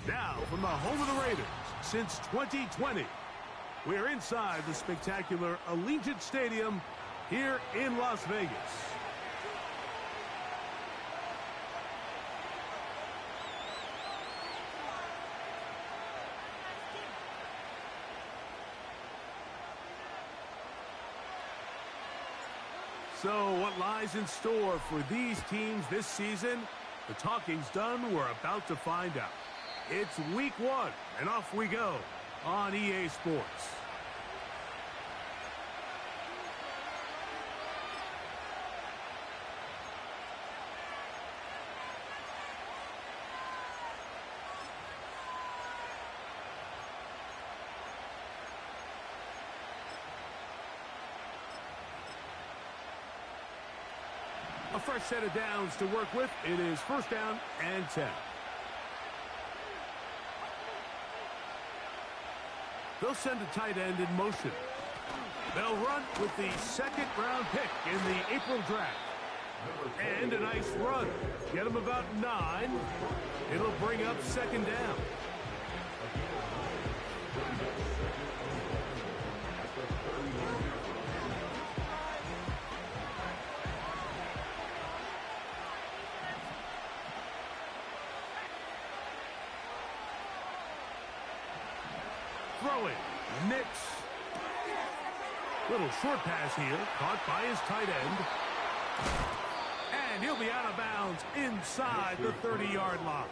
Now, from the home of the Raiders since 2020, we're inside the spectacular Allegiant Stadium here in Las Vegas. So what lies in store for these teams this season? The talking's done. We're about to find out. It's week 1, and off we go on EA Sports. A fresh set of downs to work with. It is first down and 10. They'll send a tight end in motion. They'll run with the second-round pick in the April draft. And a nice run. Get them about 9. It'll bring up second down. Throwing, Nix. Little short pass here, caught by his tight end. And he'll be out of bounds inside the 30-yard line.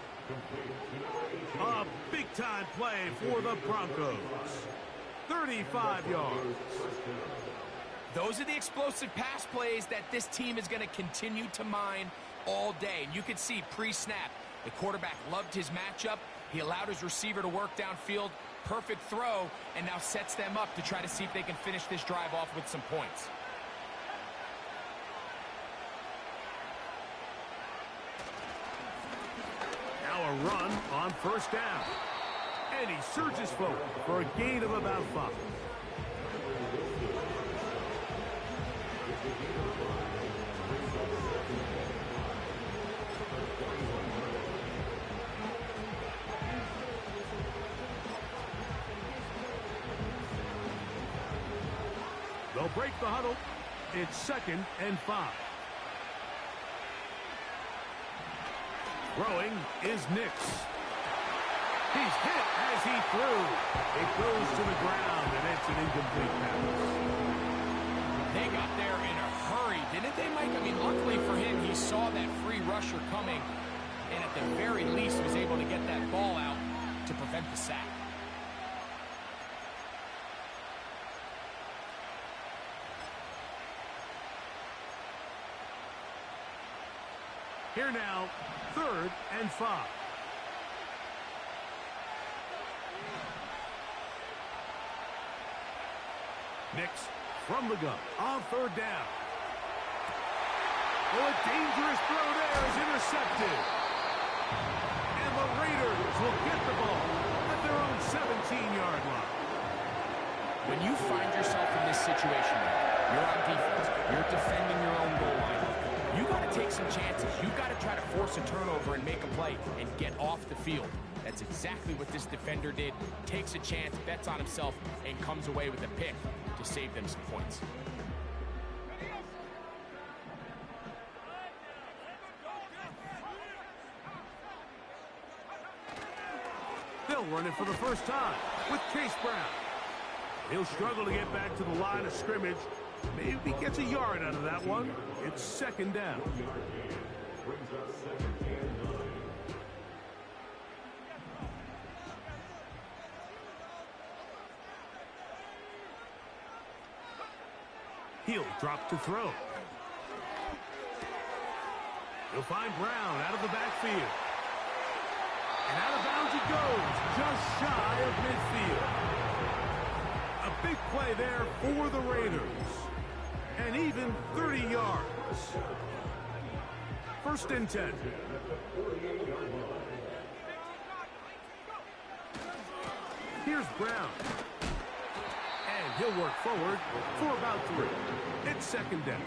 A big-time play for the Broncos. 35 yards. Those are the explosive pass plays that this team is going to continue to mine all day. And you can see pre-snap, the quarterback loved his matchup. He allowed his receiver to work downfield. Perfect throw, and now sets them up to try to see if they can finish this drive off with some points. Now a run on first down. And he surges forward for a gain of about 5. They'll break the huddle. It's second and 5. Throwing is Nix. He's hit as he threw. It goes to the ground, and it's an incomplete pass. They got there in a hurry, didn't they, Mike? I mean, luckily for him, he saw that free rusher coming, and at the very least was able to get that ball out to prevent the sack. Here now, third and 5. Nix from the gun on third down. Oh, a dangerous throw there is intercepted. And the Raiders will get the ball at their own 17-yard line. When you find yourself in this situation, you're on defense, you're defending your own goal line. You got to take some chances. You got to try to force a turnover and make a play and get off the field. That's exactly what this defender did. Takes a chance, bets on himself, and comes away with a pick to save them some points. They'll run it for the first time with Chase Brown. He'll struggle to get back to the line of scrimmage. Maybe he gets a yard out of that one. It's second down. He'll drop to throw. He'll find Brown out of the backfield. And out of bounds it goes, just shy of midfield. A big play there for the Raiders. And even 30 yards. First and 10. Here's Brown. And he'll work forward for about 3. It's second down.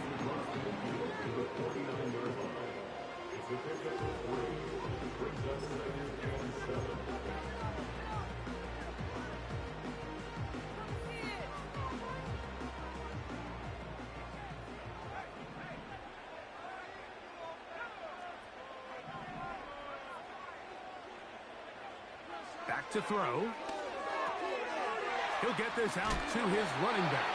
Back to throw. He'll get this out to his running back.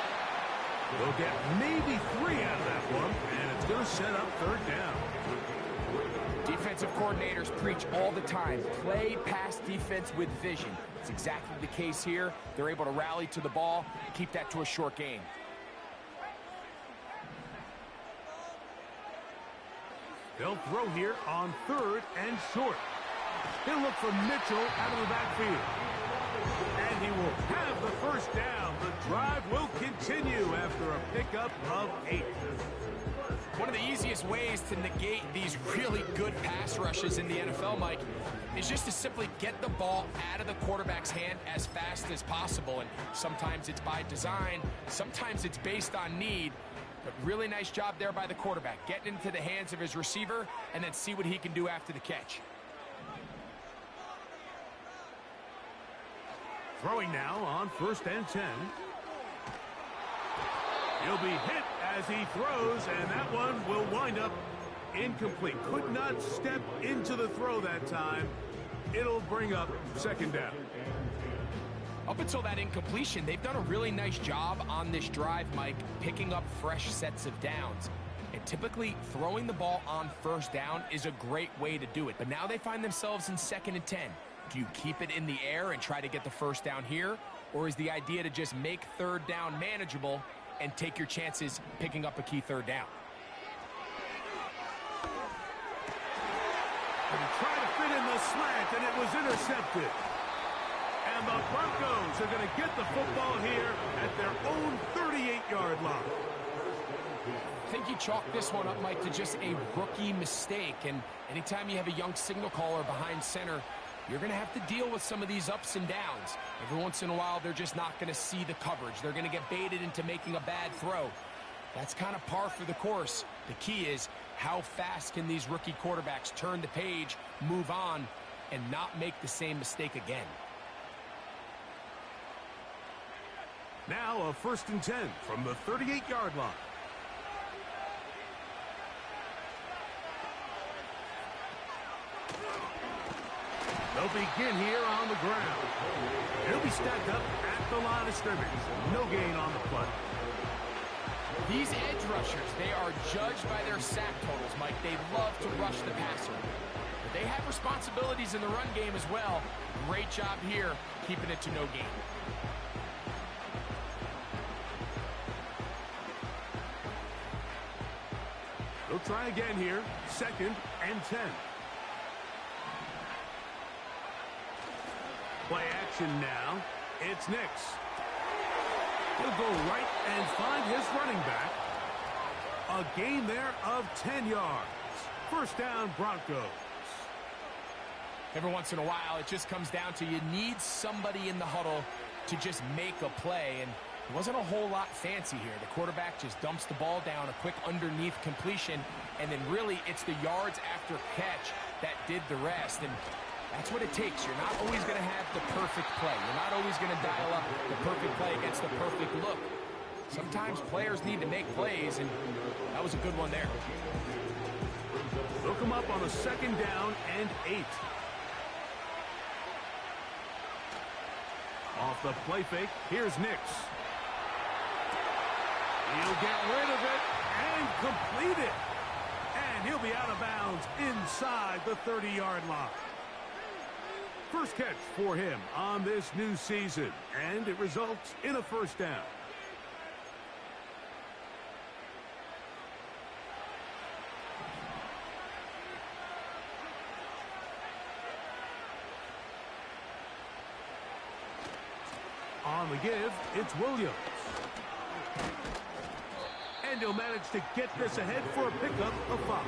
We'll get maybe 3 out of that one, and it's going to set up third down. Defensive coordinators preach all the time, play pass defense with vision. It's exactly the case here. They're able to rally to the ball, keep that to a short gain. They'll throw here on 3rd and short. He'll look for Mitchell out of the backfield. And he will have the first down. The drive will continue after a pickup of 8. One of the easiest ways to negate these really good pass rushes in the NFL, Mike, is just to simply get the ball out of the quarterback's hand as fast as possible. And sometimes it's by design, sometimes it's based on need. But really nice job there by the quarterback, getting into the hands of his receiver and then see what he can do after the catch. Throwing now on 1st and 10. He'll be hit as he throws, and that one will wind up incomplete. Could not step into the throw that time. It'll bring up 2nd down. Up until that incompletion, they've done a really nice job on this drive, Mike, picking up fresh sets of downs. And typically, throwing the ball on 1st down is a great way to do it. But now they find themselves in 2nd and 10. Do you keep it in the air and try to get the 1st down here? Or is the idea to just make 3rd down manageable and take your chances picking up a key 3rd down? And he tried to fit in the slant, and it was intercepted. And the Broncos are going to get the football here at their own 38-yard line. I think you chalk this one up, Mike, to just a rookie mistake. And anytime you have a young signal caller behind center, you're going to have to deal with some of these ups and downs. Every once in a while, they're just not going to see the coverage. They're going to get baited into making a bad throw. That's kind of par for the course. The key is how fast can these rookie quarterbacks turn the page, move on, and not make the same mistake again. Now a 1st and 10 from the 38-yard line. They'll begin here on the ground. He'll be stacked up at the line of scrimmage. No gain on the play. These edge rushers, they are judged by their sack totals, Mike. They love to rush the passer. But they have responsibilities in the run game as well. Great job here, keeping it to no gain. They'll try again here. 2nd and 10. Play action now. It's Nix. He'll go right and find his running back. A gain there of 10 yards. 1st down, Broncos. Every once in a while, it just comes down to you need somebody in the huddle to just make a play. And it wasn't a whole lot fancy here. The quarterback just dumps the ball down, a quick underneath completion, and then really it's the yards after catch that did the rest. And that's what it takes. You're not always going to have the perfect play. You're not always going to dial up the perfect play against the perfect look. Sometimes players need to make plays, and that was a good one there. They'll come up on a 2nd down and 8. Off the play fake, here's Nix. He'll get rid of it and complete it. And he'll be out of bounds inside the 30-yard line. First catch for him on this new season, and it results in a 1st down. On the give, it's Williams. And he'll manage to get this ahead for a pickup of 5.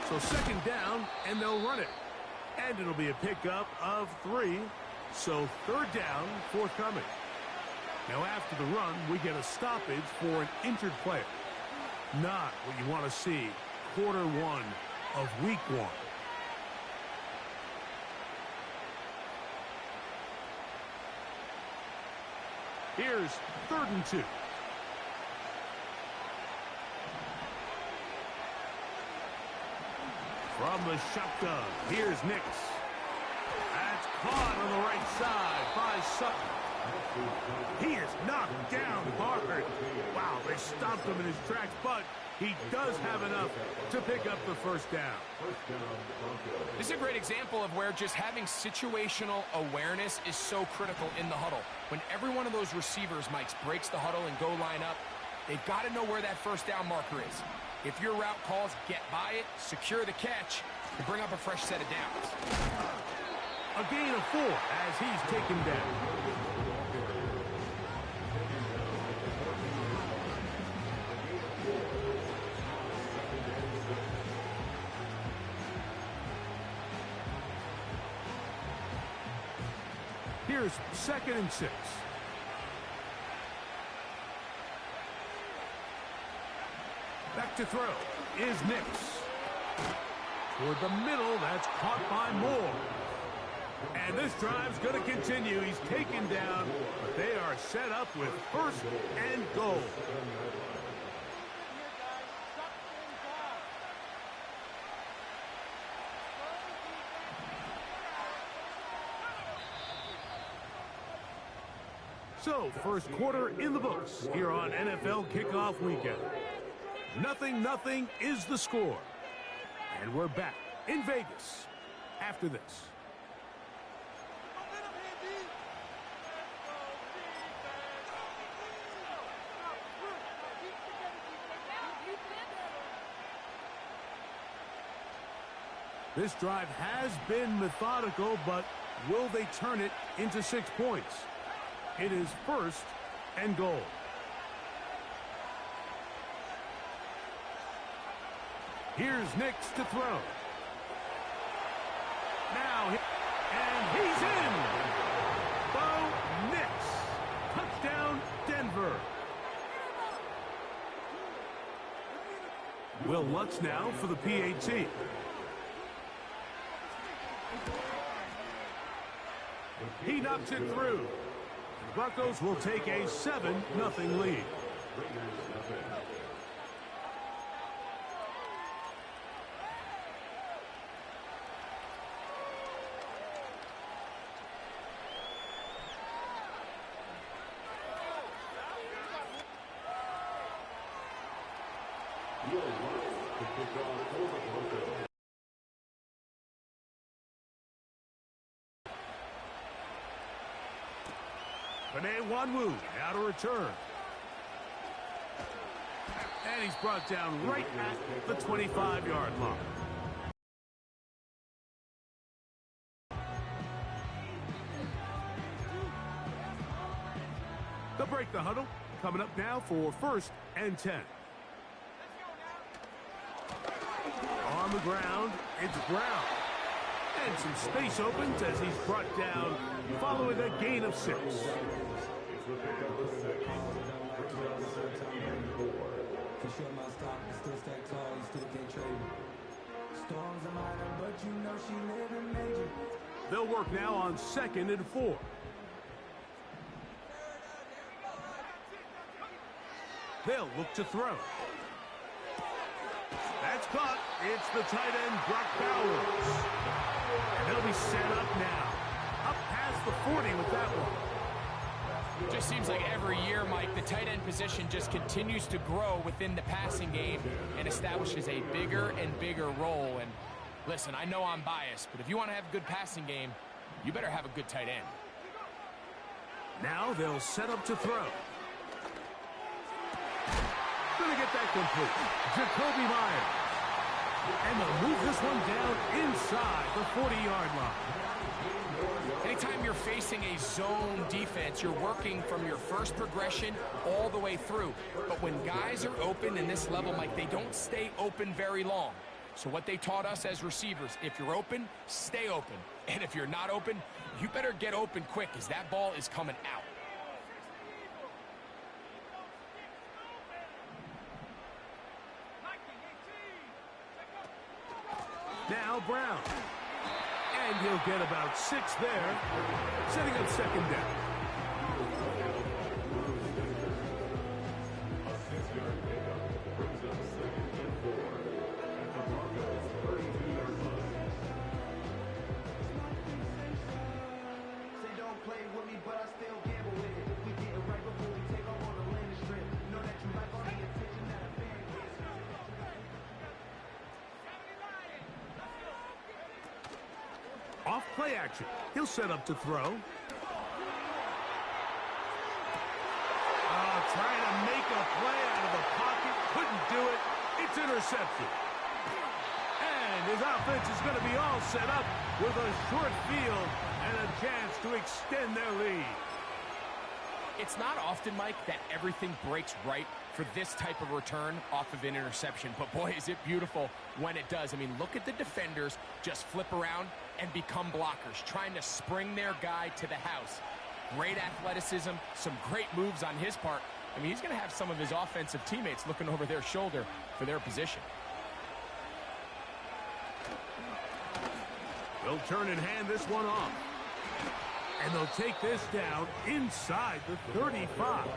So 2nd down, and they'll run it. And it'll be a pickup of 3. So third down forthcoming. Now after the run, we get a stoppage for an injured player. Not what you want to see quarter one of week one. Here's 3rd and 2. From the shotgun, here's Nix. That's caught on the right side by Sutton. He is knocked down hard. Wow, they stopped him in his tracks, but he does have enough to pick up the first down. This is a great example of where just having situational awareness is so critical in the huddle. When every one of those receivers, Mike, breaks the huddle and go line up, they've got to know where that first down marker is. If your route calls, get by it, secure the catch, and bring up a fresh set of downs. A gain of 4 as he's taken down. Here's 2nd and 6. Back to throw is Nix. Toward the middle, that's caught by Moore. And this drive's going to continue. He's taken down, but they are set up with 1st and goal. So, first quarter in the books here on NFL Kickoff Weekend. 0-0 is the score. And we're back in Vegas after this. This drive has been methodical, but will they turn it into 6 points? It is 1st and goal. Here's Nix to throw. Now, and he's in. Bo Nix. Touchdown, Denver. Will Lutz now for the PAT. He knocks it through. The Broncos will take a 7-0 lead. Wanwu now to return. And he's brought down right at the 25-yard line. They'll break the huddle. Coming up now for 1st and 10. On the ground, it's Brown. And some space opens as he's brought down following a gain of 6. They'll work now on 2nd and 4. They'll look to throw. That's caught. It's the tight end, Brock Bowers. And they'll be set up now. Up past the 40 with that one. Just seems like every year, Mike, the tight end position just continues to grow within the passing game and establishes a bigger and bigger role. And listen, I know I'm biased, but if you want to have a good passing game, you better have a good tight end. Now they'll set up to throw. Gonna get that complete. Jakobi Meyers. And they'll move this one down inside the 40-yard line. Anytime you're facing a zone defense, you're working from your first progression all the way through. But when guys are open in this level, Mike, they don't stay open very long. So what they taught us as receivers, if you're open, stay open. And if you're not open, you better get open quick, because that ball is coming out. Now Brown. And he'll get about 6 there, setting up second down. Off play action. He'll set up to throw. Trying to make a play out of the pocket. Couldn't do it. It's intercepted. And his offense is going to be all set up with a short field and a chance to extend their lead. It's not often, Mike, that everything breaks right for this type of return off of an interception. But boy, is it beautiful when it does. I mean, look at the defenders just flip around and become blockers, trying to spring their guy to the house. Great athleticism, some great moves on his part. I mean, he's going to have some of his offensive teammates looking over their shoulder for their position. They'll turn and hand this one off. And they'll take this down inside the 35.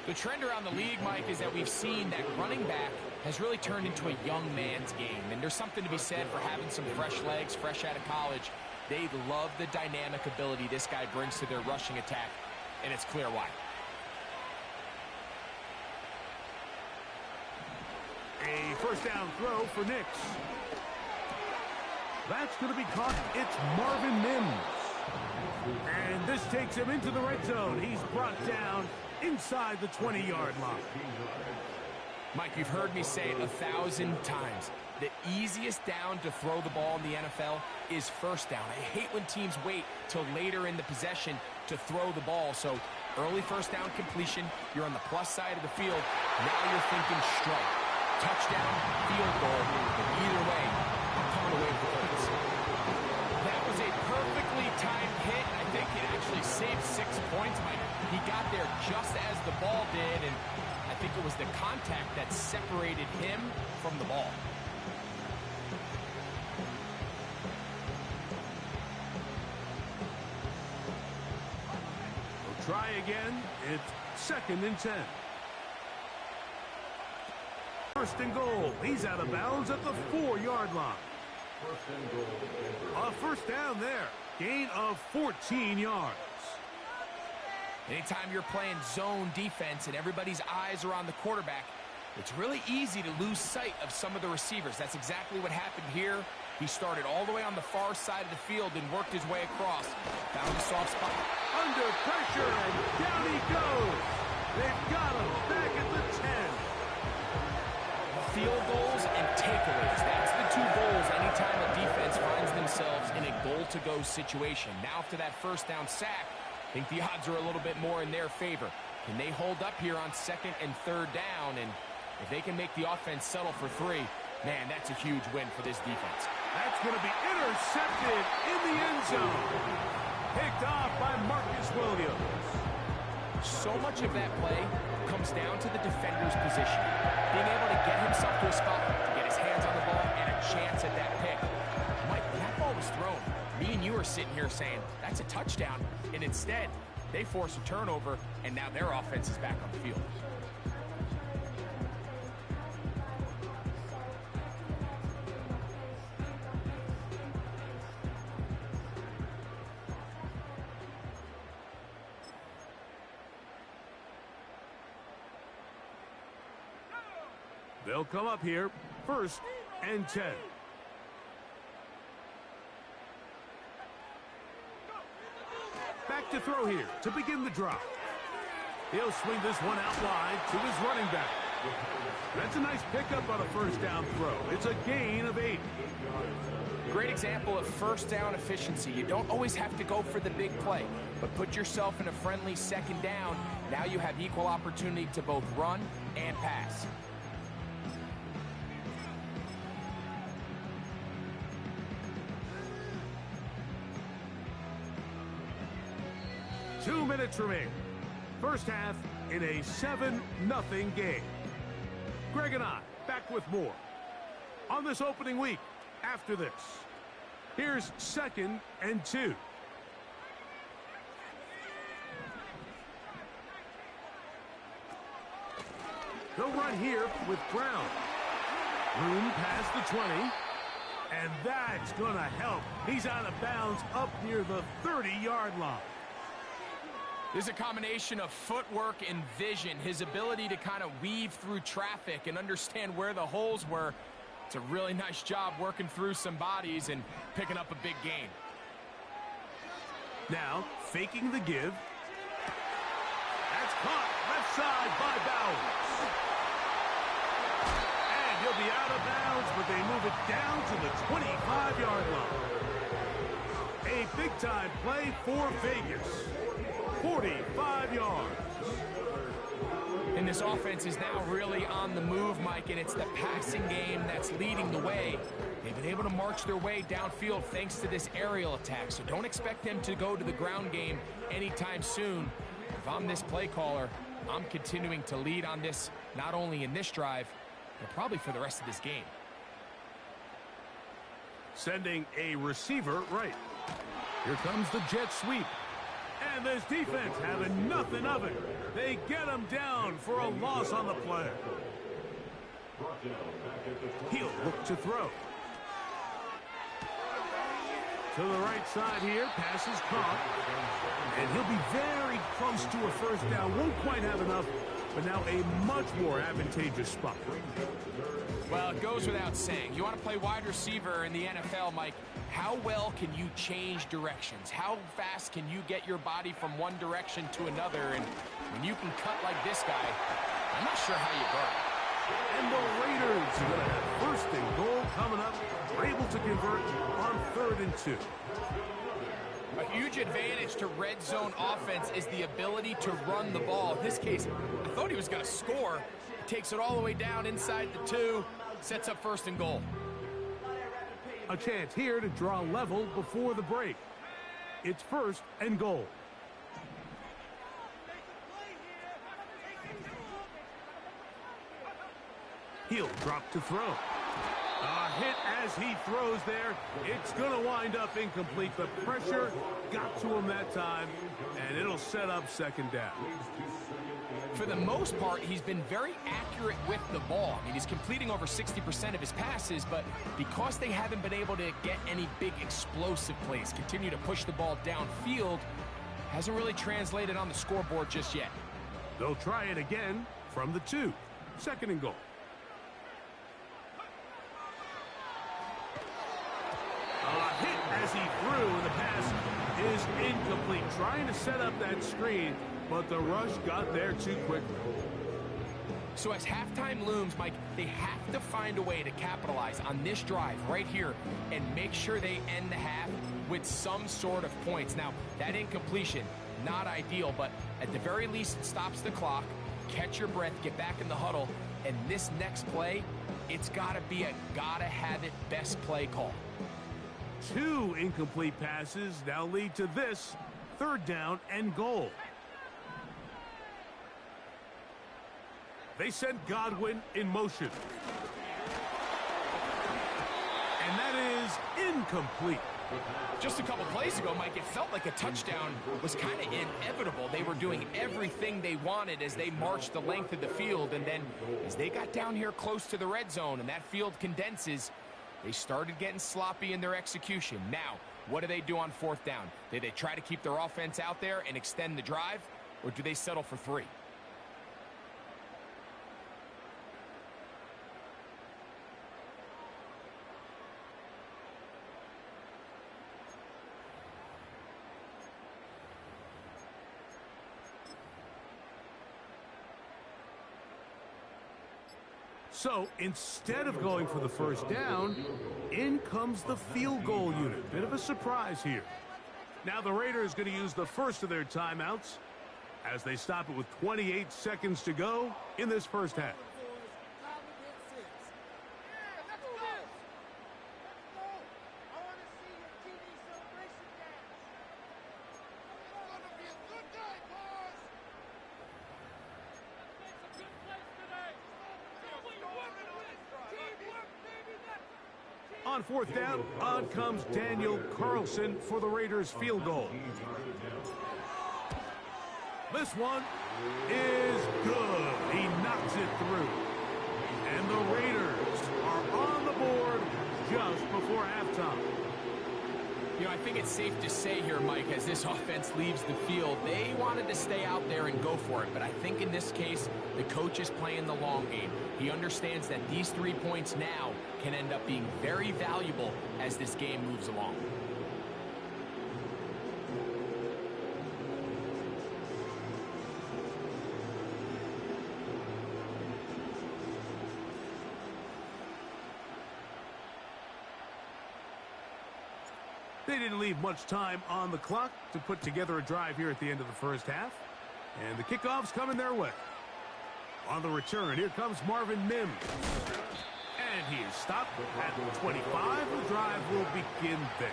The trend around the league, Mike, is that we've seen that running back has really turned into a young man's game. And there's something to be said for having some fresh legs, fresh out of college. They love the dynamic ability this guy brings to their rushing attack, and it's clear why. A first down throw for Nix. That's going to be caught. It's Marvin Mims. And this takes him into the red zone. He's brought down inside the 20-yard line. Mike, you've heard me say it 1,000 times. The easiest down to throw the ball in the NFL is first down. I hate when teams wait till later in the possession to throw the ball. So early first down completion, you're on the plus side of the field. Now you're thinking strike. Touchdown, field goal. Either way, I'm coming away with the points. That was a perfectly timed hit. I think it actually saved 6 points, Mike. He got there just as the ball did, and I think it was the contact that separated him from the ball. We'll try again. It's 2nd and 10. First and goal. He's out of bounds at the 4-yard line. A first down there. Gain of 14 yards. Anytime you're playing zone defense and everybody's eyes are on the quarterback, it's really easy to lose sight of some of the receivers. That's exactly what happened here. He started all the way on the far side of the field and worked his way across. Found a soft spot. Under pressure, and down he goes. They've got him back at the 10. Field goals and takeaways. That's the 2 goals anytime a defense finds themselves in a goal-to-go situation. Now after that first down sack, I think the odds are a little bit more in their favor. Can they hold up here on 2nd and 3rd down? And if they can make the offense settle for 3, man, that's a huge win for this defense. That's going to be intercepted in the end zone. Picked off by Marcus Williams. So much of that play comes down to the defender's position. Being able to get himself to a spot, to get his hands on the ball, and a chance at that pick. Mike, when that ball was thrown, me and you are sitting here saying, that's a touchdown. And instead, they force a turnover, and now their offense is back on the field. They'll come up here, 1st and 10. Back to throw here to begin the drive. He'll swing this one out wide to his running back. That's a nice pickup on a first down throw. It's a gain of 8. Great example of first down efficiency. You don't always have to go for the big play, but put yourself in a friendly 2nd down. Now you have equal opportunity to both run and pass. 2 minutes remaining. First half in a 7-0 game. Greg and I back with more on this opening week after this. Here's 2nd and 2. They'll run here with Brown. Room past the 20. And that's going to help. He's out of bounds up near the 30-yard line. There's a combination of footwork and vision, his ability to kind of weave through traffic and understand where the holes were. It's a really nice job working through some bodies and picking up a big gain. Now, faking the give. That's caught left side by Bowers. And he'll be out of bounds, but they move it down to the 25-yard line. A big-time play for Vegas. 45 yards. And this offense is now really on the move, Mike, and it's the passing game that's leading the way. They've been able to march their way downfield thanks to this aerial attack, so don't expect them to go to the ground game anytime soon. If I'm this play caller, I'm continuing to lead on this, not only in this drive, but probably for the rest of this game. Sending a receiver right. Here comes the jet sweep. And this defense having nothing of it. They get him down for a loss on the play. He'll look to throw. To the right side here, pass is caught. And he'll be very close to a first down. Won't quite have enough, but now a much more advantageous spot. Well, it goes without saying. You want to play wide receiver in the NFL, Mike, how well can you change directions? How fast can you get your body from one direction to another? And when you can cut like this guy, I'm not sure how you guard. And the Raiders are going to have 1st and goal coming up. We're able to convert on 3rd and 2. A huge advantage to red zone offense is the ability to run the ball. In this case, I thought he was going to score. He takes it all the way down inside the 2, sets up 1st and goal. A chance here to draw level before the break. It's 1st and goal. He'll drop to throw. A hit as he throws there. It's going to wind up incomplete. The pressure got to him that time, and it'll set up 2nd down. For the most part, he's been very accurate with the ball. I mean, he's completing over 60% of his passes, but because they haven't been able to get any big explosive plays, continue to push the ball downfield, hasn't really translated on the scoreboard just yet. They'll try it again from the 2. 2nd and goal. A hit as he threw, and the pass is incomplete. Trying to set up that screen, but the rush got there too quickly. So as halftime looms, Mike, they have to find a way to capitalize on this drive right here and make sure they end the half with some sort of points. Now, that incompletion, not ideal, but at the very least, it stops the clock. Catch your breath, get back in the huddle, and this next play, it's got to be a gotta-have-it best play call. 2 incomplete passes now lead to this 3rd down and goal. They send Godwin in motion. And that is incomplete. Just a couple plays ago, Mike, it felt like a touchdown was kind of inevitable. They were doing everything they wanted as they marched the length of the field, and then as they got down here close to the red zone and that field condenses, they started getting sloppy in their execution. Now, what do they do on 4th down? Do they try to keep their offense out there and extend the drive, or do they settle for 3? So instead of going for the 1st down, in comes the field goal unit. Bit of a surprise here. Now the Raiders going to use the first of their timeouts as they stop it with 28 seconds to go in this first half. On fourth down, on comes Daniel Carlson for the Raiders field goal. This one is good. He knocks it through. And the Raiders are on the board just before halftime. You know, I think it's safe to say here, Mike, as this offense leaves the field, they wanted to stay out there and go for it. But I think in this case, the coach is playing the long game. He understands that these 3 points now can end up being very valuable as this game moves along. They didn't leave much time on the clock to put together a drive here at the end of the first half. And the kickoff's coming their way. On the return, here comes Marvin Mims. And he is stopped at 25. The drive will begin there.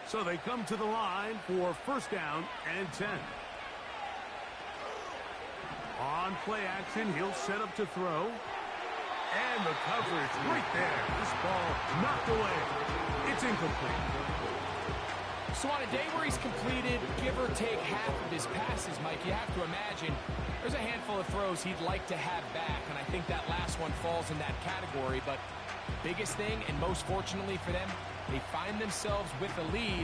So they come to the line for first down and 10. On play action, he'll set up to throw. And the coverage right there. This ball knocked away. It's incomplete. So on a day where he's completed, give or take half of his passes, Mike, you have to imagine there's a handful of throws he'd like to have back, and I think that last one falls in that category. But biggest thing, and most fortunately for them, they find themselves with a lead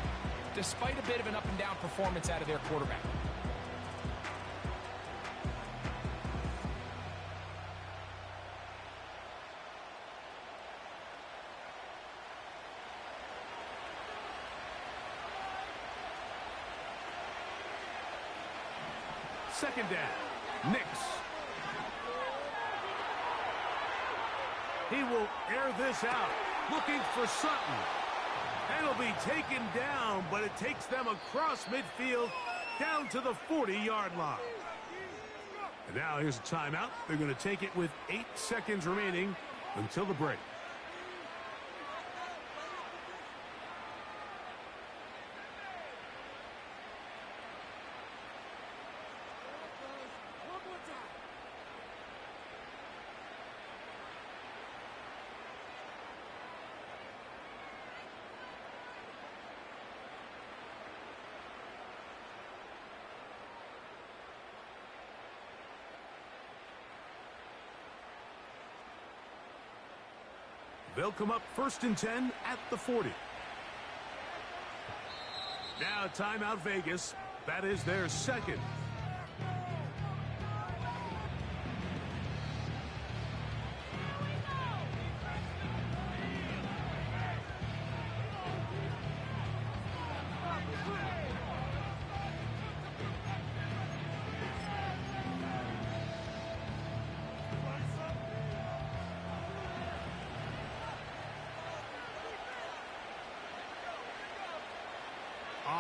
despite a bit of an up-and-down performance out of their quarterback. Second down, Nix. He will air this out, looking for Sutton. And it'll be taken down, but it takes them across midfield down to the 40-yard line. And now here's a timeout. They're going to take it with 8 seconds remaining until the break. They'll come up first and 10 at the 40. Now timeout Vegas. That is their second.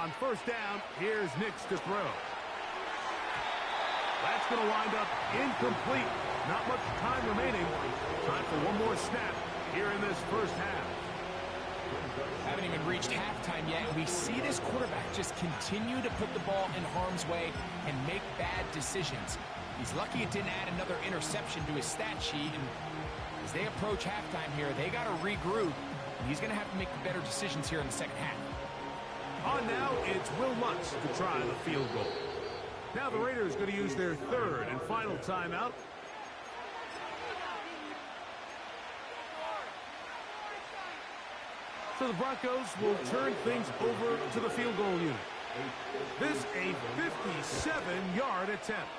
On first down, here's Nix to throw. That's going to wind up incomplete. Not much time remaining. Time for one more snap here in this first half. Haven't even reached halftime yet, and we see this quarterback just continue to put the ball in harm's way and make bad decisions. He's lucky it didn't add another interception to his stat sheet, and as they approach halftime here, they got to regroup, and he's going to have to make better decisions here in the second half. On now, it's Will Lutz to try the field goal. Now the Raiders going to use their third and final timeout. So the Broncos will turn things over to the field goal unit. This a 57-yard attempt.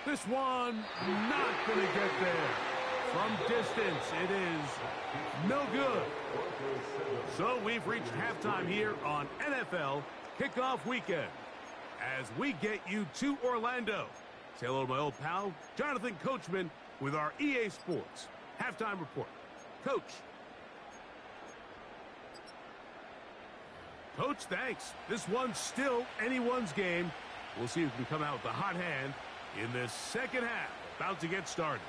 This one not going to get there. From distance, it is no good. So we've reached halftime here on NFL Kickoff Weekend. As we get you to Orlando. Say hello to my old pal, Jonathan Coachman, with our EA Sports Halftime Report. Coach. Coach, thanks. This one's still anyone's game. We'll see who can come out with the hot hand in this second half. About to get started.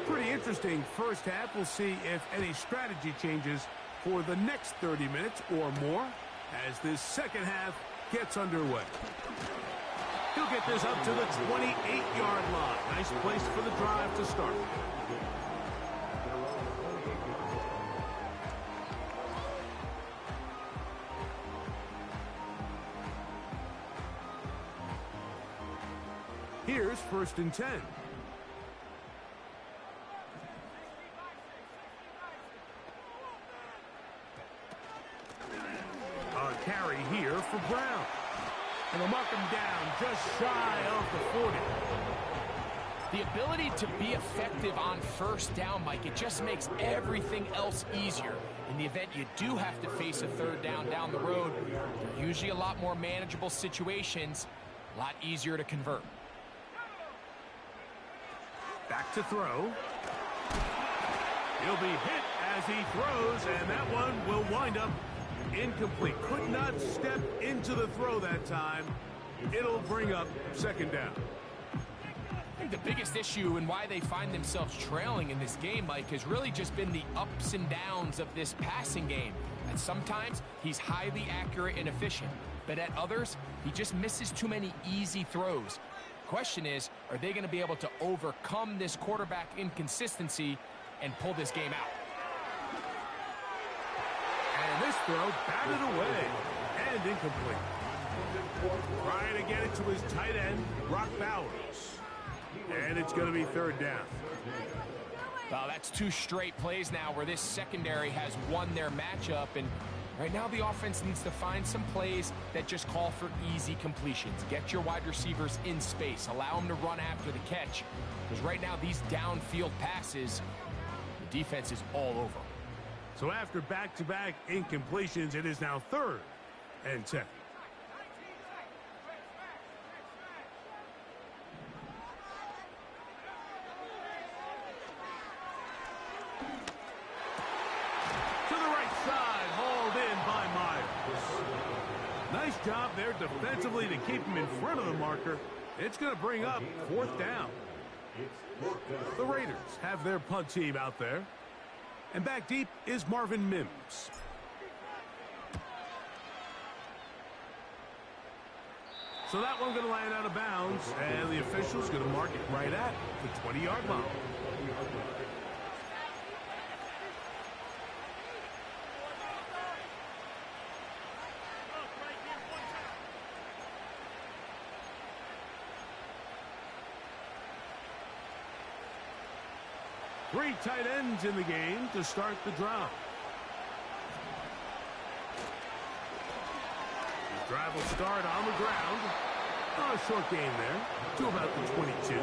Pretty interesting first half. We'll see if any strategy changes for the next 30 minutes or more as this second half gets underway. He'll get this up to the 28-yard line. Nice place for the drive to start. Here's 1st and 10. A carry here for Brown. And they'll mark him down just shy of the 40. The ability to be effective on first down, Mike, it just makes everything else easier. In the event you do have to face a 3rd down the road, they're usually a lot more manageable situations, a lot easier to convert. Back to throw. He'll be hit as he throws, and that one will wind up incomplete. Could not step into the throw that time. It'll bring up 2nd down. I think the biggest issue and why they find themselves trailing in this game, Mike, has really just been the ups and downs of this passing game. And sometimes he's highly accurate and efficient, but at others, he just misses too many easy throws. Question is, are they going to be able to overcome this quarterback inconsistency and pull this game out? And this throw batted away and incomplete. Trying to get it to his tight end, Brock Bowers. And it's going to be 3rd down. Well, that's 2 straight plays now where this secondary has won their matchup, and right now the offense needs to find some plays that just call for easy completions. Get your wide receivers in space. Allow them to run after the catch. Because right now these downfield passes, the defense is all over. So after back-to-back incompletions, it is now 3rd and 10. Nice job there defensively to keep him in front of the marker. It's going to bring up 4th down. The Raiders have their punt team out there. And back deep is Marvin Mims. So that one going to land out of bounds, and the official's going to mark it right at the 20-yard line. Three tight ends in the game to start the drive. The drive will start on the ground. Oh, a short gain there to about the 22.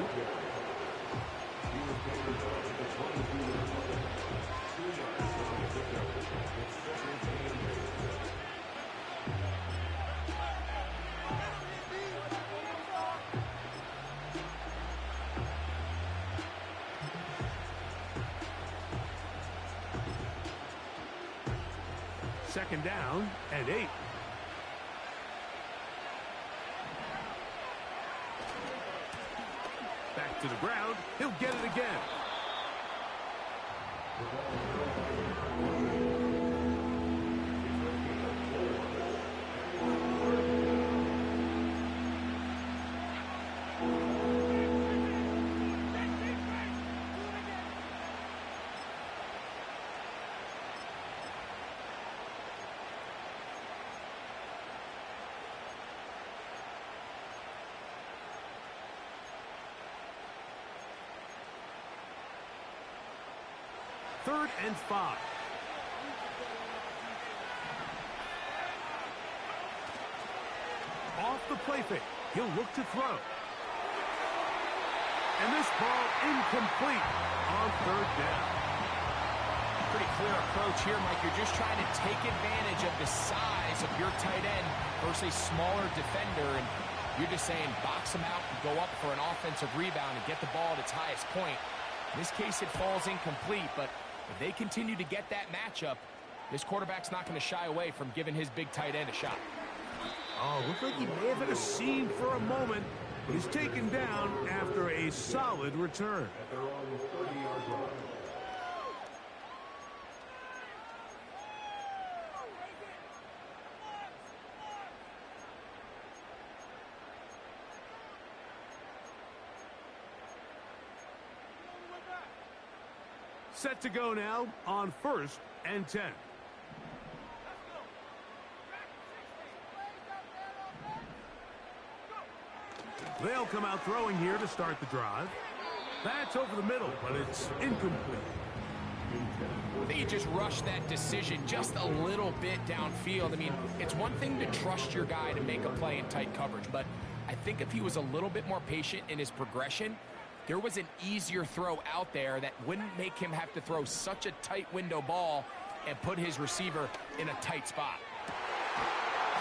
Second down and 8. Back to the ground. He'll get it again. Third and 5. Off the play fake. He'll look to throw. And this ball incomplete on 3rd down. Pretty clear approach here, Mike. You're just trying to take advantage of the size of your tight end versus a smaller defender. And you're just saying box him out and go up for an offensive rebound and get the ball at its highest point. In this case, it falls incomplete, but if they continue to get that matchup, this quarterback's not going to shy away from giving his big tight end a shot. Oh, looked like he may have had a seam for a moment, but he's taken down after a solid return. Set to go now on 1st and 10. They'll come out throwing here to start the drive. That's over the middle, but it's incomplete. I think he just rushed that decision just a little bit downfield. I mean, it's one thing to trust your guy to make a play in tight coverage, but I think if he was a little bit more patient in his progression, there was an easier throw out there that wouldn't make him have to throw such a tight window ball and put his receiver in a tight spot.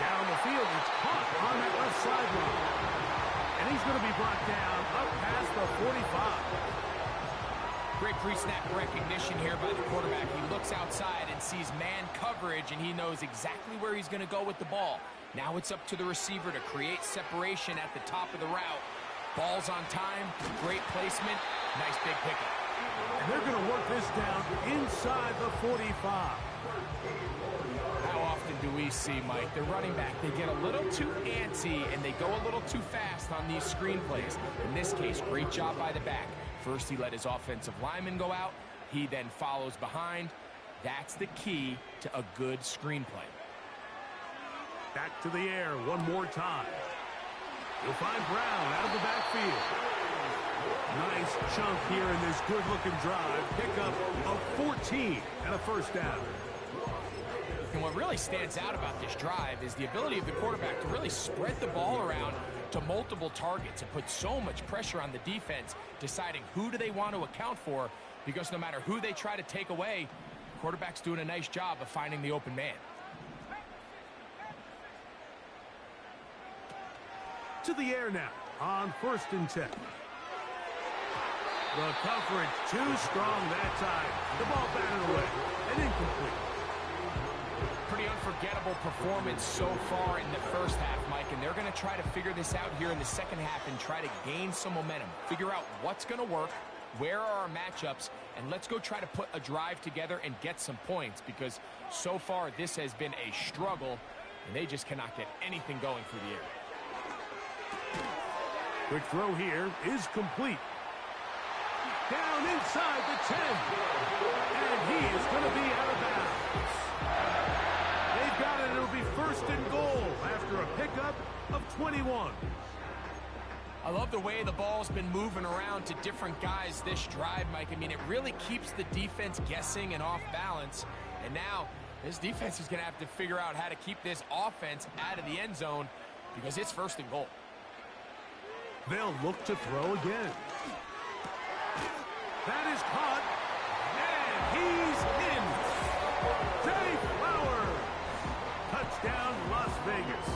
Down the field, it's caught on that left sideline. And he's going to be brought down up past the 45. Great pre-snap recognition here by the quarterback. He looks outside and sees man coverage, and he knows exactly where he's going to go with the ball. Now it's up to the receiver to create separation at the top of the route. Ball's on time, great placement, nice big pickup. And they're going to work this down inside the 45. How often do we see, Mike, the running back, they get a little too antsy and they go a little too fast on these screen plays. In this case, great job by the back. First, he let his offensive lineman go out. He then follows behind. That's the key to a good screenplay. Back to the air one more time. You'll find Brown out of the backfield. Nice chunk here in this good-looking drive. Pickup of 14 and a first down. And what really stands out about this drive is the ability of the quarterback to really spread the ball around to multiple targets and put so much pressure on the defense, deciding who do they want to account for, because no matter who they try to take away, the quarterback's doing a nice job of finding the open man. To the air now on 1st and 10. The coverage too strong that time. The ball batted away and incomplete. Pretty unforgettable performance so far in the first half, Mike, and they're going to try to figure this out here in the second half and try to gain some momentum. Figure out what's going to work, where are our matchups, and let's go try to put a drive together and get some points, because so far this has been a struggle, and they just cannot get anything going through the air. Quick throw here is complete. Down inside the 10. And he is going to be out of bounds. They've got it. It'll be 1st and goal after a pickup of 21. I love the way the ball's been moving around to different guys this drive, Mike. I mean, it really keeps the defense guessing and off balance. And now this defense is going to have to figure out how to keep this offense out of the end zone, because it's 1st and goal. They'll look to throw again. That is caught, and he's in. Zay Flowers. Touchdown, Las Vegas.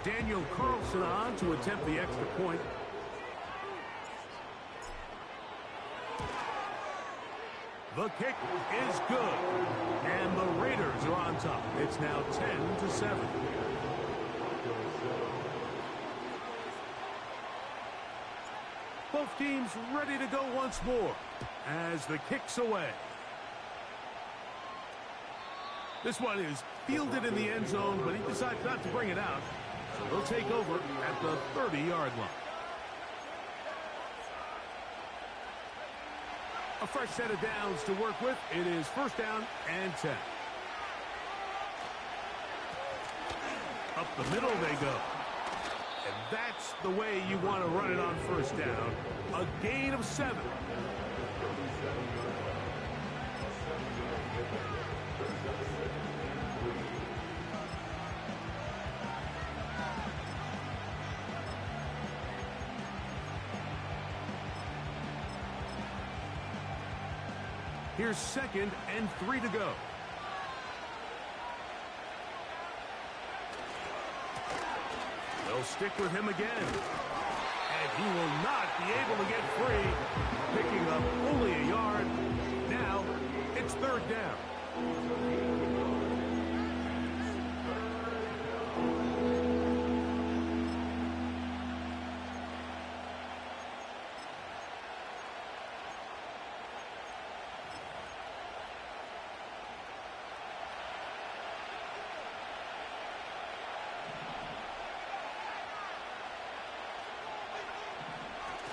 Daniel Carlson on to attempt the extra point. The kick is good, and the Raiders are on top. It's now 10-7. Both teams ready to go once more as the kick's away. This one is fielded in the end zone, but he decides not to bring it out. So they'll take over at the 30-yard line. A fresh set of downs to work with. It is 1st down and 10. Up the middle they go. And that's the way you want to run it on 1st down. A gain of 7. Here's 2nd and 3 to go. They'll stick with him again. And he will not be able to get free. Picking up only a yard. Now it's 3rd down.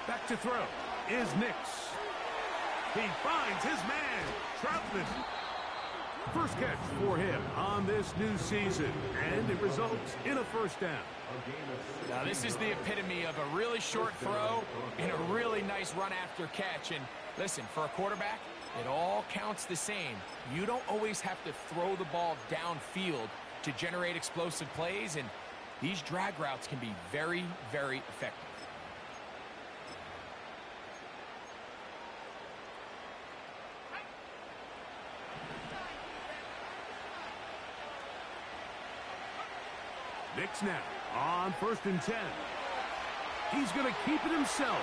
Back to throw is Nix. He finds his man, Troutman. First catch for him on this new season, and it results in a first down. Now, this is the epitome of a really short throw and a really nice run after catch. And listen, for a quarterback, it all counts the same. You don't always have to throw the ball downfield to generate explosive plays, and these drag routes can be very, very effective. Nix now on 1st and 10. He's going to keep it himself.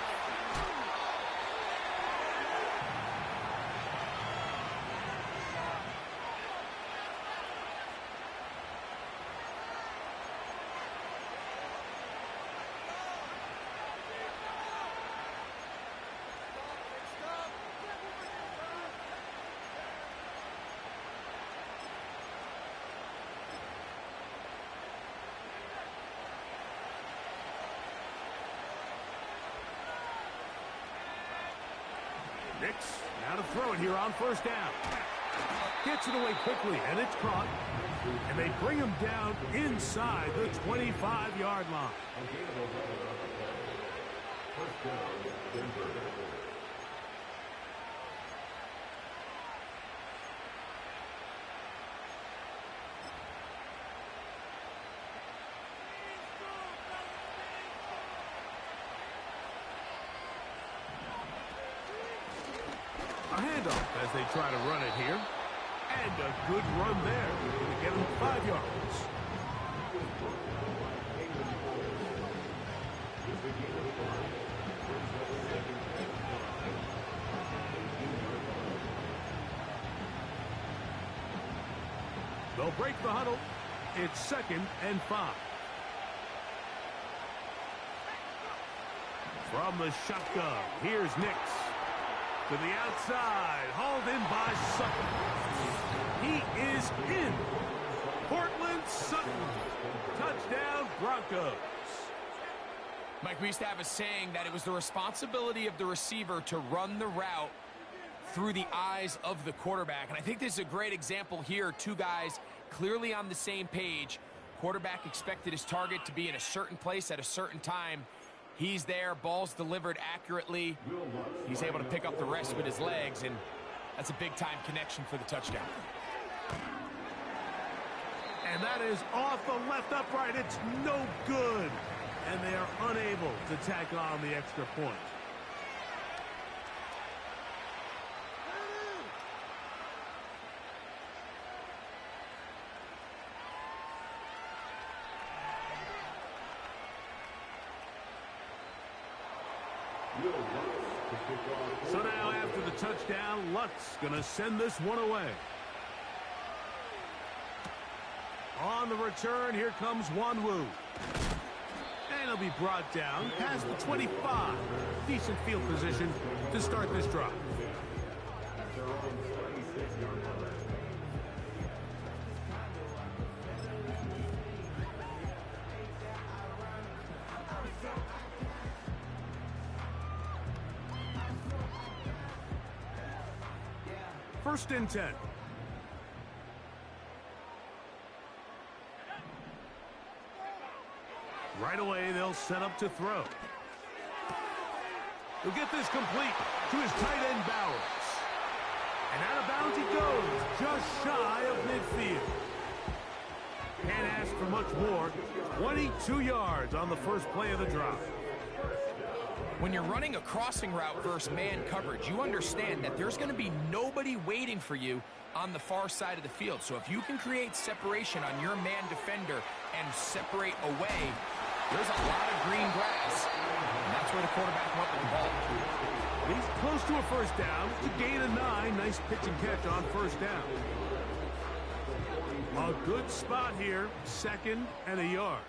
Nix now to throw it here on 1st down. Gets it away quickly, and it's caught. And they bring him down inside the 25-yard line. A handoff as they try to run it here. And a good run there. Going to get him 5 yards. They'll break the huddle. It's 2nd and 5. From the shotgun, here's Nix. To the outside, hauled in by Sutton. He is in. Portland Sutton. Touchdown, Broncos. Mike, we used to have a saying that it was the responsibility of the receiver to run the route through the eyes of the quarterback. And I think this is a great example here. Two guys clearly on the same page. Quarterback expected his target to be in a certain place at a certain time. He's there, ball's delivered accurately. He's able to pick up the rest with his legs, and that's a big-time connection for the touchdown. And that is off the left upright. It's no good. And they are unable to tack on the extra point. So now after the touchdown, Lutz going to send this one away. On the return, here comes Wanwu. And he'll be brought down past the 25. Decent field position to start this drive. First and 10. Right away, they'll set up to throw. He'll get this complete to his tight end, Bowers. And out of bounds he goes, just shy of midfield. Can't ask for much more. 22 yards on the first play of the drive. When you're running a crossing route versus man coverage, you understand that there's going to be nobody waiting for you on the far side of the field. So if you can create separation on your man defender and separate away, there's a lot of green grass. And that's where the quarterback went with the ball. He's close to a first down. To gain a 9. Nice pitch and catch on first down. A good spot here, 2nd and a yard.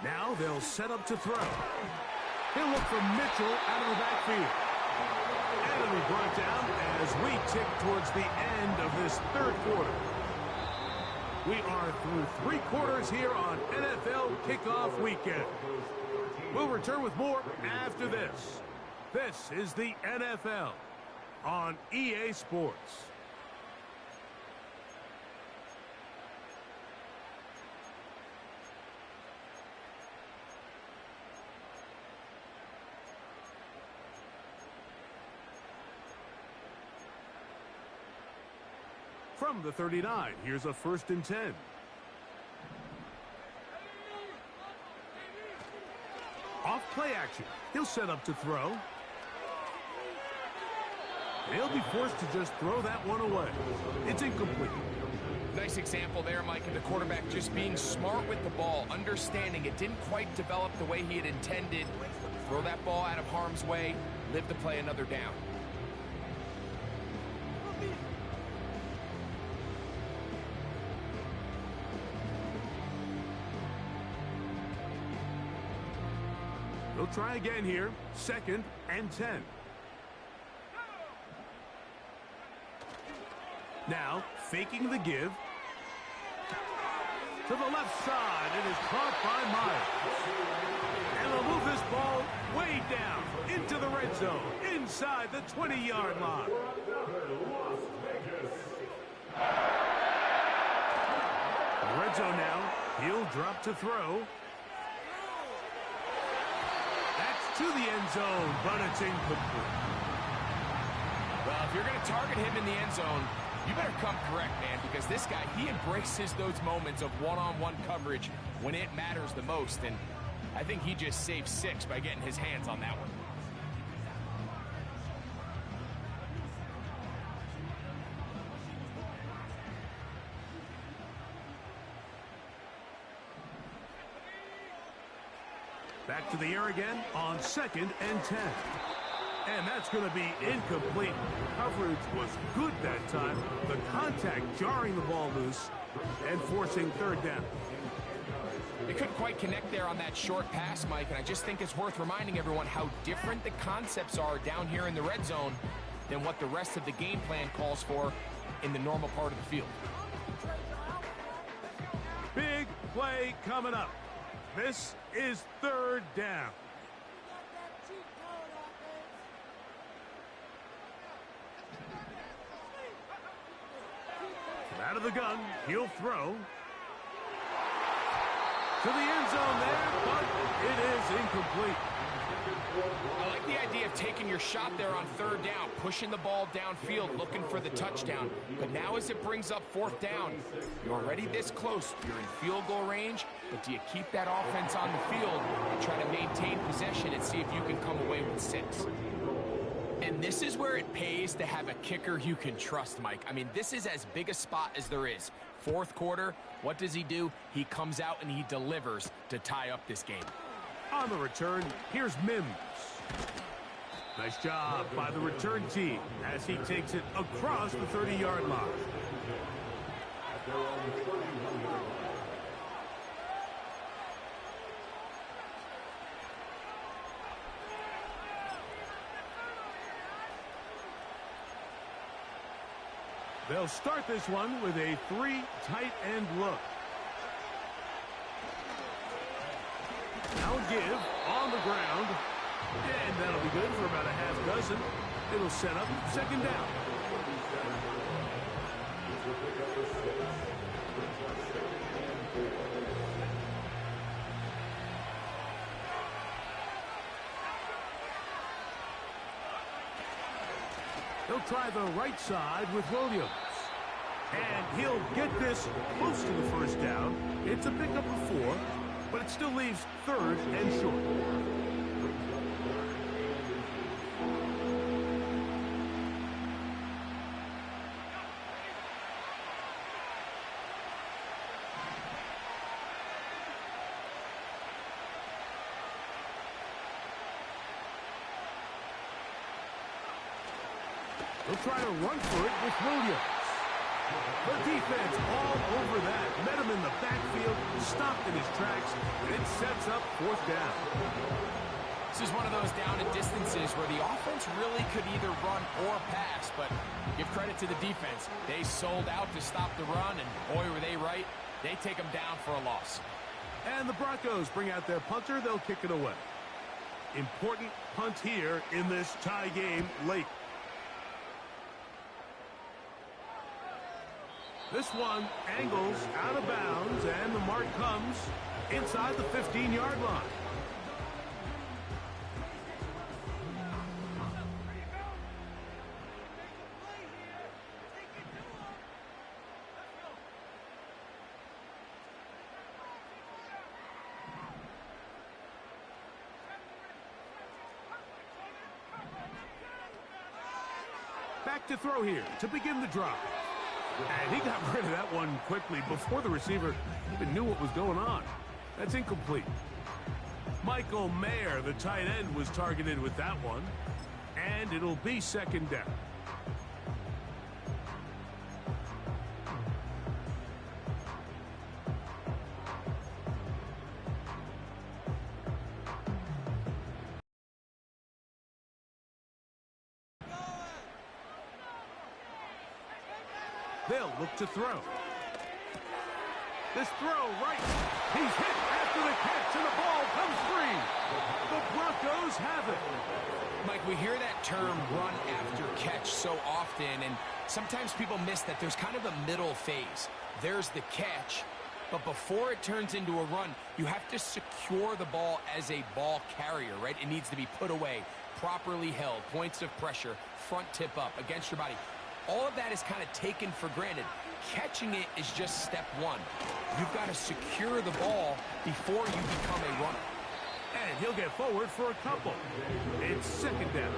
Now they'll set up to throw. He'll look for Mitchell out of the backfield. And it'll be brought down as we tick towards the end of this 3rd quarter. We are through 3 quarters here on NFL Kickoff Weekend. We'll return with more after this. This is the NFL on EA Sports. From the 39, here's a 1st and 10. Off play action. He'll set up to throw. And he'll be forced to just throw that one away. It's incomplete. Nice example there, Mike, of the quarterback just being smart with the ball, understanding it didn't quite develop the way he had intended. Throw that ball out of harm's way, live to play another down. They'll try again here. 2nd and 10. Now, faking the give. To the left side. It is caught by Myers. And they'll move this ball way down into the red zone, inside the 20-yard line. The red zone now. He'll drop to throw. To the end zone, but it's incomplete. Well, if you're going to target him in the end zone, you better come correct, man, because this guy, he embraces those moments of one-on-one coverage when it matters the most, and I think he just saved 6 by getting his hands on that one. Back to the air again on 2nd and 10. And that's going to be incomplete. Coverage was good that time. The contact jarring the ball loose and forcing 3rd down. They couldn't quite connect there on that short pass, Mike, and I just think it's worth reminding everyone how different the concepts are down here in the red zone than what the rest of the game plan calls for in the normal part of the field. Big play coming up. This is 3rd down. From out of the gun, he'll throw. To the end zone there, but it is incomplete. I like the idea of taking your shot there on 3rd down, pushing the ball downfield, looking for the touchdown. But now as it brings up 4th down, you're already this close. You're in field goal range, but do you keep that offense on the field and try to maintain possession and see if you can come away with 6? And this is where it pays to have a kicker you can trust, Mike. I mean, this is as big a spot as there is. 4th quarter, what does he do? He comes out and he delivers to tie up this game. On the return, here's Mims. Nice job by the return team as he takes it across the 30-yard line. They'll start this one with a 3 tight end look. Now give on the ground. And that'll be good for about a half dozen. It'll set up 2nd down. He'll try the right side with Williams. And he'll get this close to the 1st down. It's a pickup of 4, but it still leaves 3rd and short. He'll try to run for it with Williams. The defense all over that. Met him in the backfield, stopped in his tracks, and it sets up fourth down. This is one of those down and distances where the offense really could either run or pass, but give credit to the defense. They sold out to stop the run, and boy, were they right. They take them down for a loss. And the Broncos bring out their punter. They'll kick it away. Important punt here in this tie game late. This one angles out of bounds, and the mark comes inside the 15-yard line. Back to throw here to begin the drive. And he got rid of that one quickly before the receiver even knew what was going on. That's incomplete. Michael Mayer, the tight end, was targeted with that one. And it'll be second down. They'll look to throw. This throw right. He's hit after the catch, and the ball comes free. The Broncos have it. Mike, we hear that term run after catch so often, and sometimes people miss that there's kind of a middle phase. There's the catch, but before it turns into a run, you have to secure the ball as a ball carrier, right? It needs to be put away, properly held, points of pressure, front tip up against your body. All of that is kind of taken for granted. Catching it is just step one. You've got to secure the ball before you become a runner. And he'll get forward for a couple. It's second down.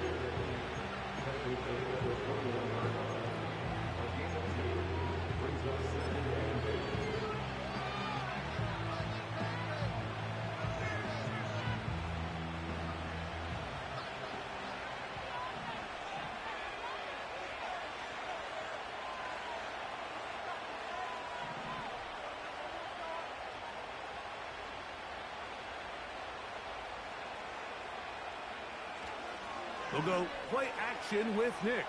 We'll go play action with Nix.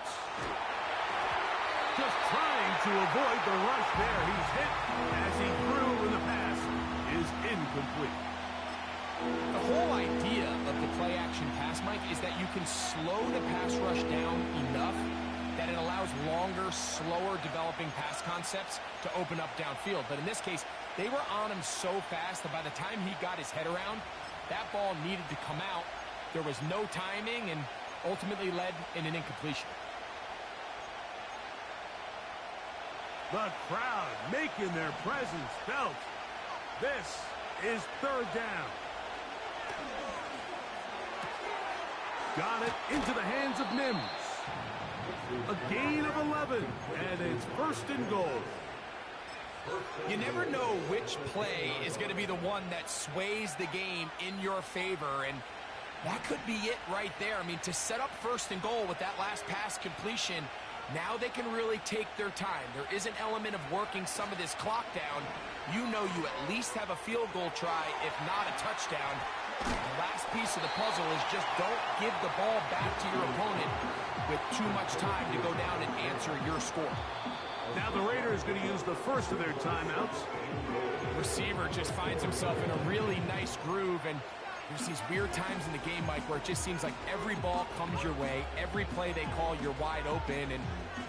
Just trying to avoid the rush there. He's hit as he threw, and the pass is incomplete. The whole idea of the play action pass, Mike, is that you can slow the pass rush down enough that it allows longer, slower developing pass concepts to open up downfield. But in this case, they were on him so fast that by the time he got his head around, that ball needed to come out. There was no timing, and ultimately led in an incompletion. The crowd making their presence felt. This is third down. Got it into the hands of Mims. A gain of 11, and it's first and goal. You never know which play is going to be the one that sways the game in your favor, and that could be it right there. I mean, to set up first and goal with that last pass completion, now they can really take their time. There is an element of working some of this clock down. You know you at least have a field goal try, if not a touchdown. The last piece of the puzzle is just don't give the ball back to your opponent with too much time to go down and answer your score. Now the Raiders going to use the first of their timeouts. Receiver just finds himself in a really nice groove, and there's these weird times in the game, Mike, where it just seems like every ball comes your way. Every play they call, you're wide open, and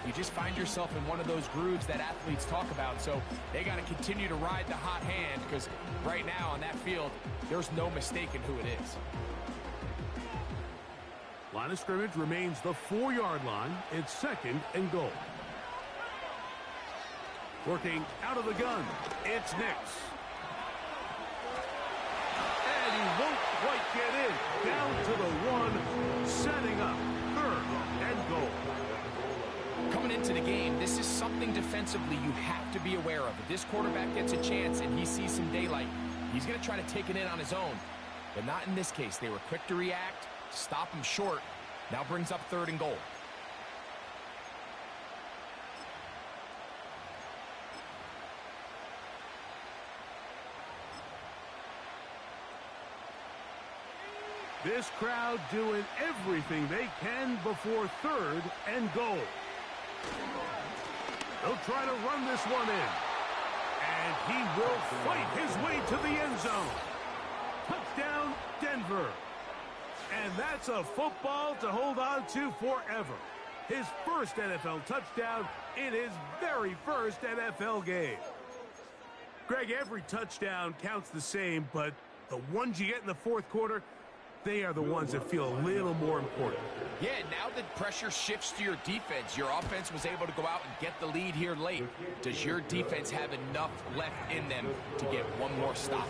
you just find yourself in one of those grooves that athletes talk about. So they got to continue to ride the hot hand, because right now on that field, there's no mistaking who it is. Line of scrimmage remains the 4-yard line. It's second and goal. Working out of the gun, it's Nix. And he won't quite get in. Down to the 1, setting up third and goal. Coming into the game, this is something defensively you have to be aware of. If this quarterback gets a chance and he sees some daylight, he's going to try to take it in on his own. But not in this case. They were quick to react, stop him short. Now brings up third and goal. This crowd doing everything they can before 3rd and goal. They'll try to run this one in. And he will fight his way to the end zone. Touchdown, Denver. And that's a football to hold on to forever. His first NFL touchdown in his very first NFL game. Greg, every touchdown counts the same, but the ones you get in the 4th quarter, they are the ones that feel a little more important. Yeah, now that pressure shifts to your defense, your offense was able to go out and get the lead here late. Does your defense have enough left in them to get one more stop?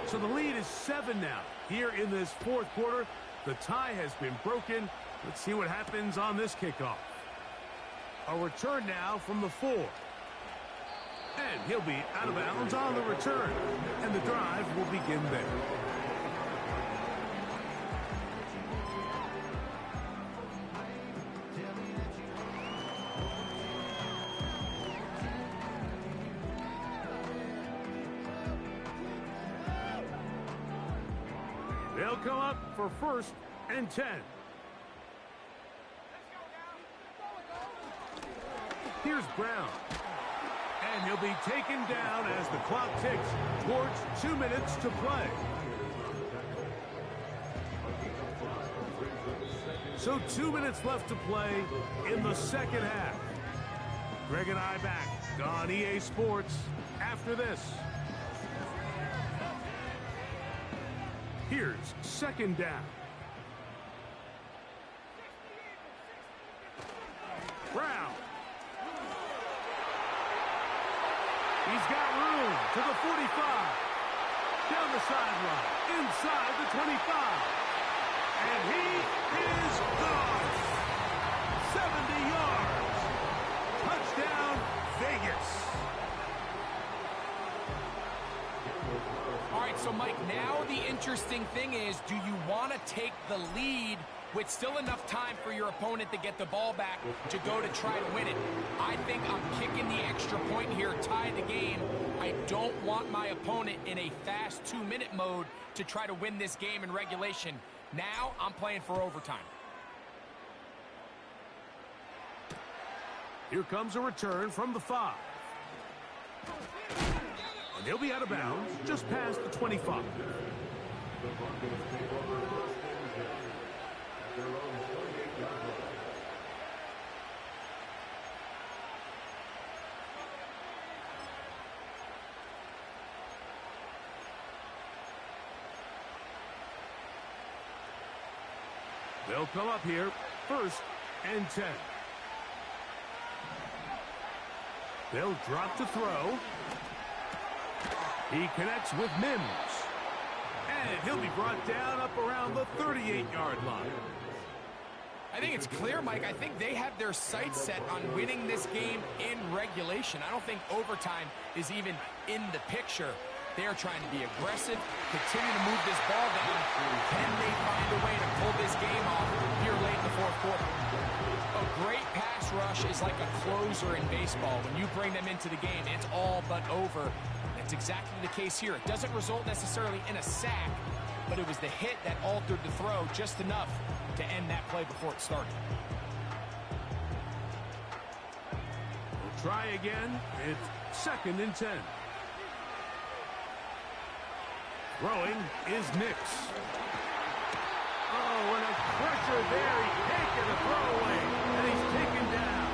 So the lead is 7 now. Here in this 4th quarter, the tie has been broken. Let's see what happens on this kickoff. A return now from the 4. And he'll be out of bounds on the return. And the drive will begin there. They'll come up for 1st and 10. Here's Brown. And he'll be taken down as the clock ticks towards 2 minutes to play. So 2 minutes left to play in the 2nd half. Greg and I back on EA Sports after this. Here's 2nd down. Brown. He's got room to the 45. Down the sideline. Inside the 25. And he is gone. 70 yards. Touchdown, Vegas. All right, so Mike, now the interesting thing is, do you want to take the lead with still enough time for your opponent to get the ball back to go to try to win it? I think I'm kicking the extra point here, tie the game. I don't want my opponent in a fast 2-minute mode to try to win this game in regulation. Now I'm playing for overtime. Here comes a return from the 5. And he'll be out of bounds just past the 25. They'll come up here, 1st and 10. They'll drop to throw. He connects with Mims. And he'll be brought down up around the 38-yard line. I think it's clear, Mike. I think they have their sights set on winning this game in regulation. I don't think overtime is even in the picture. They're trying to be aggressive, continue to move this ball down. Can they find a way to pull this game off here late in the 4th quarter? A great pass rush is like a closer in baseball. When you bring them into the game, it's all but over. That's exactly the case here. It doesn't result necessarily in a sack, but it was the hit that altered the throw just enough to end that play before it started. We'll try again. It's 2nd and 10. Throwing is Nix. Oh, and a pressure there. He can't get a throwaway, and he's taken down.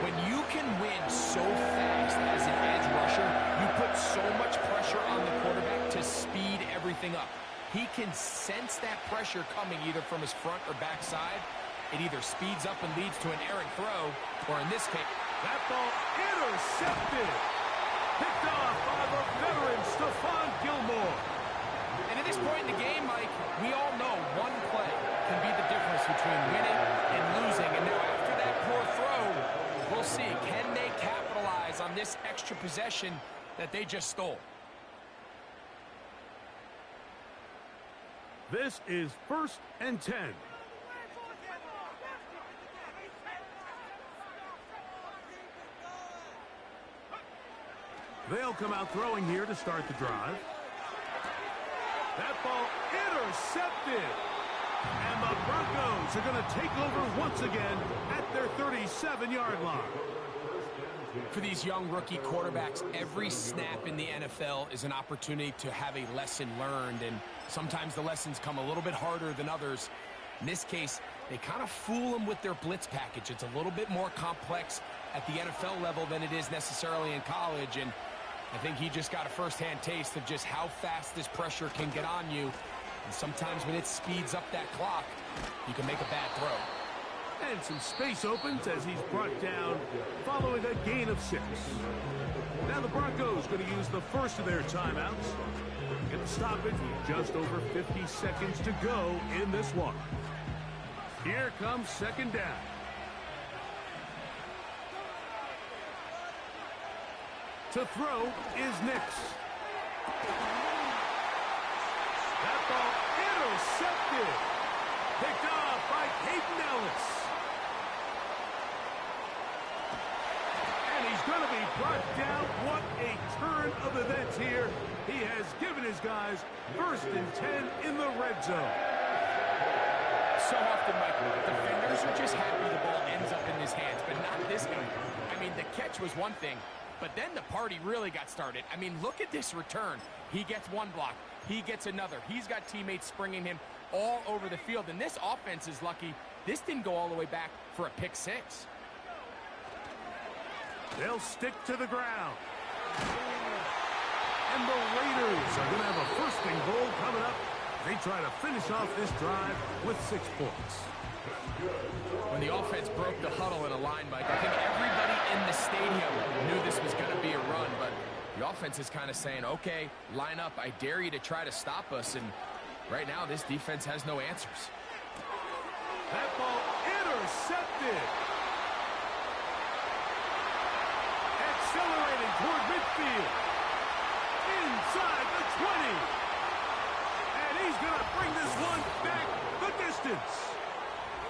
When you can win so fast as an edge rusher, you put so much pressure on the quarterback to speed everything up. He can sense that pressure coming either from his front or back side. It either speeds up and leads to an errant throw, or in this case, that ball intercepted. Picked off by the veteran Stephon Gilmore. And at this point in the game, Mike, we all know one play can be the difference between winning and losing. And now after that poor throw, we'll see. Can they capitalize on this extra a possession that they just stole. This is 1st and 10. They'll come out throwing here to start the drive. That ball intercepted. And the Broncos are going to take over once again at their 37-yard line. For these young rookie quarterbacks, every snap in the NFL is an opportunity to have a lesson learned, and sometimes the lessons come a little bit harder than others. In this case, they kind of fool them with their blitz package. It's a little bit more complex at the NFL level than it is necessarily in college, and I think he just got a first-hand taste of just how fast this pressure can get on you. And sometimes when it speeds up that clock, you can make a bad throw. And some space opens as he's brought down following a gain of 6. Now the Broncos going to use the first of their timeouts. Get the stoppage with just over 50 seconds to go in this one. Here comes 2nd down. To throw is Nix. That ball intercepted. Picked off by Hayden Ellis. And he's going to be brought down. What a turn of events here. He has given his guys 1st and 10 in the red zone. So often, Michael, defenders are just happy the ball ends up in his hands, but not this guy. I mean, the catch was one thing, but then the party really got started. I mean, look at this return. He gets one block. He gets another. He's got teammates springing him all over the field, and this offense is lucky this didn't go all the way back for a pick 6. They'll stick to the ground. And the Raiders are going to have a 1st and goal coming up. They try to finish off this drive with 6 points. When the offense broke the huddle in a line, Mike, I think everybody in the stadium knew this was going to be a run, but the offense is kind of saying, okay, line up. I dare you to try to stop us, and right now this defense has no answers. That ball intercepted. Accelerating toward midfield. Inside the 20. And he's going to bring this one back the distance.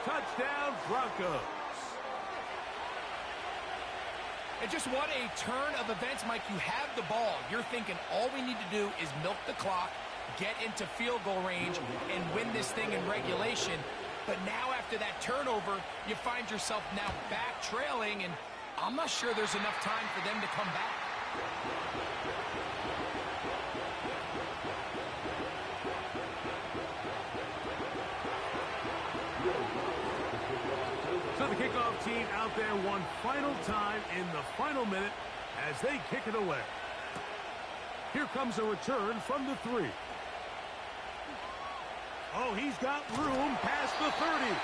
Touchdown, Broncos. And just what a turn of events, Mike. You have the ball. You're thinking all we need to do is milk the clock, get into field goal range, and win this thing in regulation. But now after that turnover, you find yourself now back trailing, and I'm not sure there's enough time for them to come back. So the kickoff team out there one final time in the final minute as they kick it away. Here comes a return from the 3. Oh, he's got room past the 30.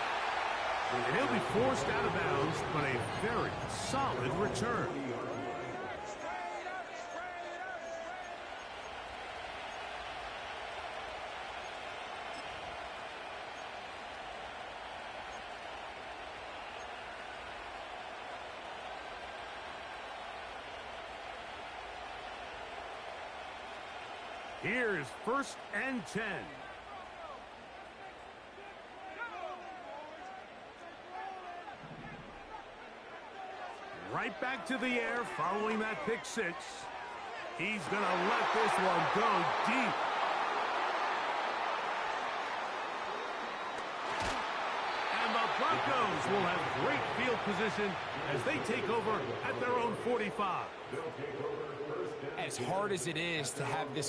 And he'll be forced out of bounds, but a very solid return. Here's 1st and 10. Right back to the air following that pick 6. He's going to let this one go deep. And the Broncos will have great field position as they take over at their own 45. As hard as it is to have this